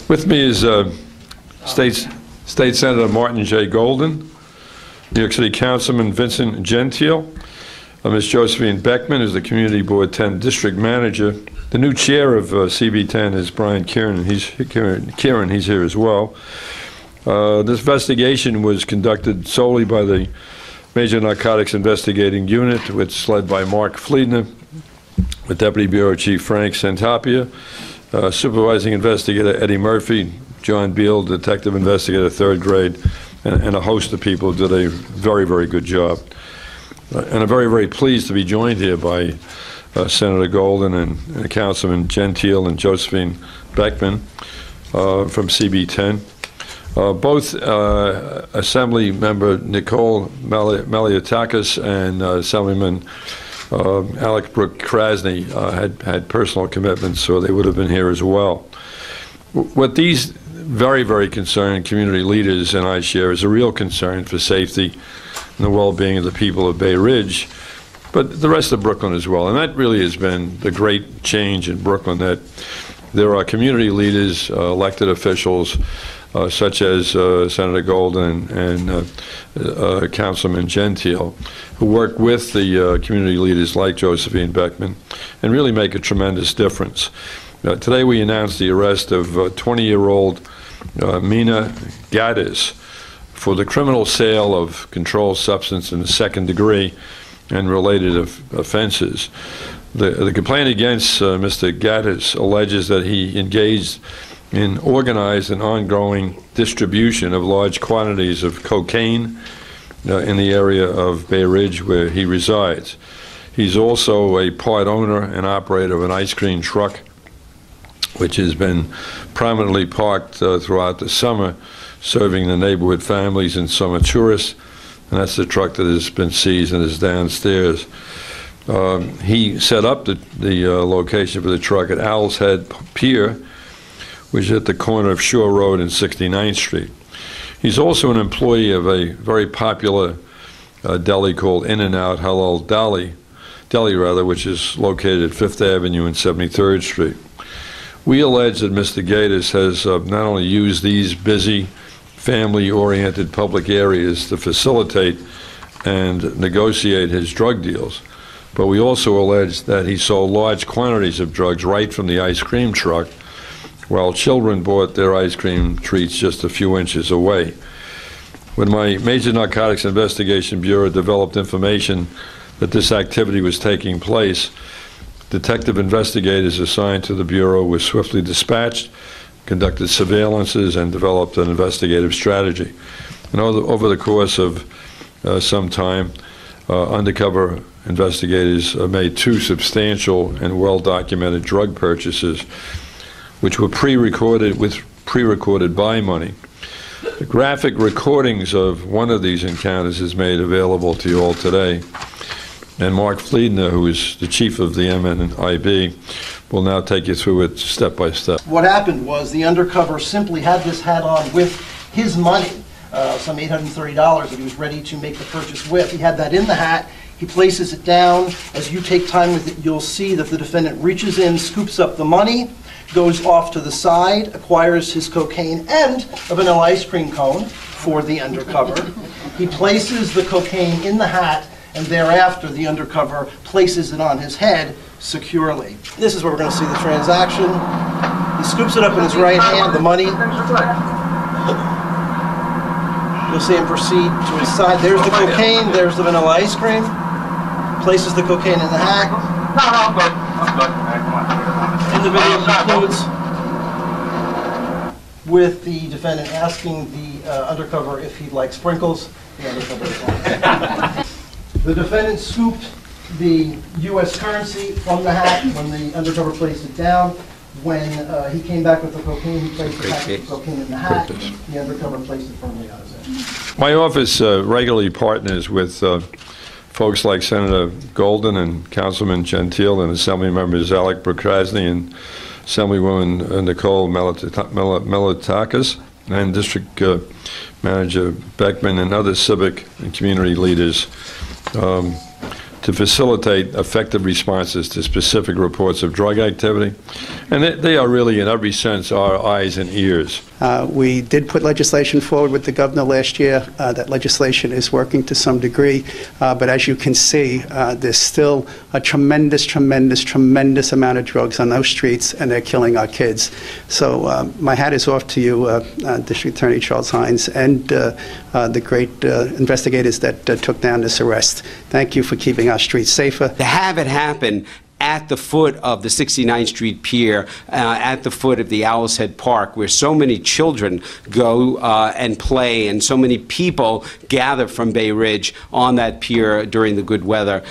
With me is State Senator Martin J. Golden, New York City Councilman Vincent Gentile, Ms. Josephine Beckmann is the Community Board 10 District Manager. The new chair of CB10 is Brian Kieran. He's here as well. This investigation was conducted solely by the Major Narcotics Investigating Unit, which is led by Mark Fleedner, with Deputy Bureau Chief Frank Santapia, Supervising Investigator Eddie Murphy, John Beal, Detective Investigator 3rd grade, and a host of people who did a very, very good job. And I'm very, very pleased to be joined here by Senator Golden and Councilman Gentile and Josephine Beckmann from CB10. Both Assembly Member Nicole Maliotakis and Assemblyman Alec Brooke Krasny had personal commitments, so they would have been here as well. What these very, very concerned community leaders and I share is a real concern for safety and the well-being of the people of Bay Ridge, but the rest of Brooklyn as well. And that really has been the great change in Brooklyn, that there are community leaders, elected officials, such as Senator Golden and Councilman Gentile, who work with the community leaders like Josephine Beckmann and really make a tremendous difference. Today we announced the arrest of 20-year-old Mina Gatas for the criminal sale of controlled substance in the 2nd degree and related offenses. The complaint against Mr. Gatas alleges that he engaged in organized and ongoing distribution of large quantities of cocaine in the area of Bay Ridge where he resides. He's also a part owner and operator of an ice cream truck, which has been prominently parked throughout the summer, serving the neighborhood families and summer tourists, and that's the truck that has been seized and is downstairs. He set up the location for the truck at Owl's Head Pier, which is at the corner of Shore Road and 69th Street. He's also an employee of a very popular deli called In-N-Out Halal Deli, which is located at 5th Avenue and 73rd Street. We allege that Mr. Gatas has not only used these busy, family-oriented public areas to facilitate and negotiate his drug deals, but we also allege that he sold large quantities of drugs right from the ice cream truck, while children bought their ice cream treats just a few inches away. When my Major Narcotics Investigation Bureau developed information that this activity was taking place, detective investigators assigned to the Bureau were swiftly dispatched, conducted surveillances, and developed an investigative strategy. And over the course of some time, undercover investigators made 2 substantial and well-documented drug purchases, which were pre-recorded with pre-recorded buy money. The graphic recordings of one of these encounters is made available to you all today. And Mark Fleedner, who is the chief of the MNIB, will now take you through it step by step. What happened was the undercover simply had this hat on with his money, some $830 that he was ready to make the purchase with. He had that in the hat. He places it down. As you take time with it, you'll see that the defendant reaches in, scoops up the money, goes off to the side, acquires his cocaine and a vanilla ice cream cone for the undercover. He places the cocaine in the hat, and thereafter the undercover places it on his head securely. This is where we're going to see the transaction. He scoops it up in his right hand, the money. You'll see him proceed to his side. There's the cocaine, there's the vanilla ice cream. Places the cocaine in the hat. And the video concludes with the defendant asking the undercover if he'd like sprinkles. The undercover is The defendant scooped the U.S. currency from the hat when the undercover placed it down. When he came back with the cocaine, he placed the packet of cocaine in the hat. The undercover placed it firmly on his head. My office regularly partners with folks like Senator Golden and Councilman Gentile and Assembly members Alec Brooke Krasny and Assemblywoman Nicole Maliotakis and District Manager Beckmann and other civic and community leaders to to facilitate effective responses to specific reports of drug activity. And they are really, in every sense, our eyes and ears. We did put legislation forward with the governor last year. That legislation is working to some degree, but as you can see, there's still a tremendous amount of drugs on those streets, and they're killing our kids. So my hat is off to you, District Attorney Charles Hynes, and the great investigators that took down this arrest. Thank you for keeping our streets safer. To have it happen at the foot of the 69th Street Pier, at the foot of the Owl's Head Park, where so many children go and play, and so many people gather from Bay Ridge on that pier during the good weather,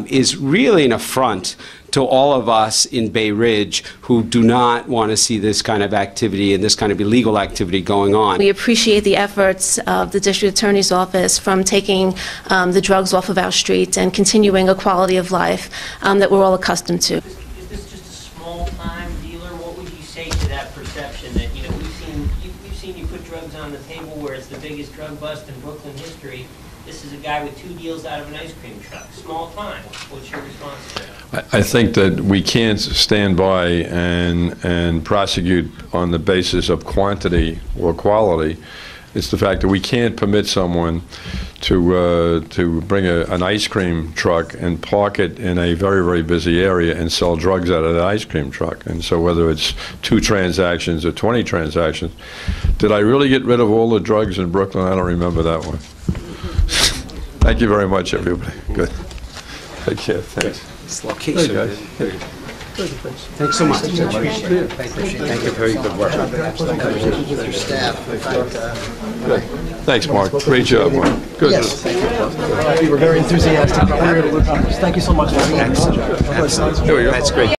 is really an affront to all of us in Bay Ridge who do not want to see this kind of activity and this kind of illegal activity going on. We appreciate the efforts of the District Attorney's Office from taking the drugs off of our streets and continuing a quality of life that we're all accustomed to. Is this just a small-time dealer? What would you say to that perception that, you know, we've seen you put drugs on the table where it's the biggest drug bust in Brooklyn history. This is a guy with 2 deals out of an ice cream truck. Small time. What's your response to that? I think that we can't stand by and prosecute on the basis of quantity or quality. It's the fact that we can't permit someone to bring an ice cream truck and park it in a very busy area and sell drugs out of the ice cream truck. And so whether it's 2 transactions or 20 transactions, did I really get rid of all the drugs in Brooklyn? I don't remember that one. Thank you very much, everybody. Good. Take care. Thanks. Location. Hey, guys. Thanks so much. Thank you. Very good work. Conversations with your staff. Good. Thanks, Mark. Great job, Mark. Good. Yes, thank you. You were very enthusiastic. Thank you so much. Excellent. That's great.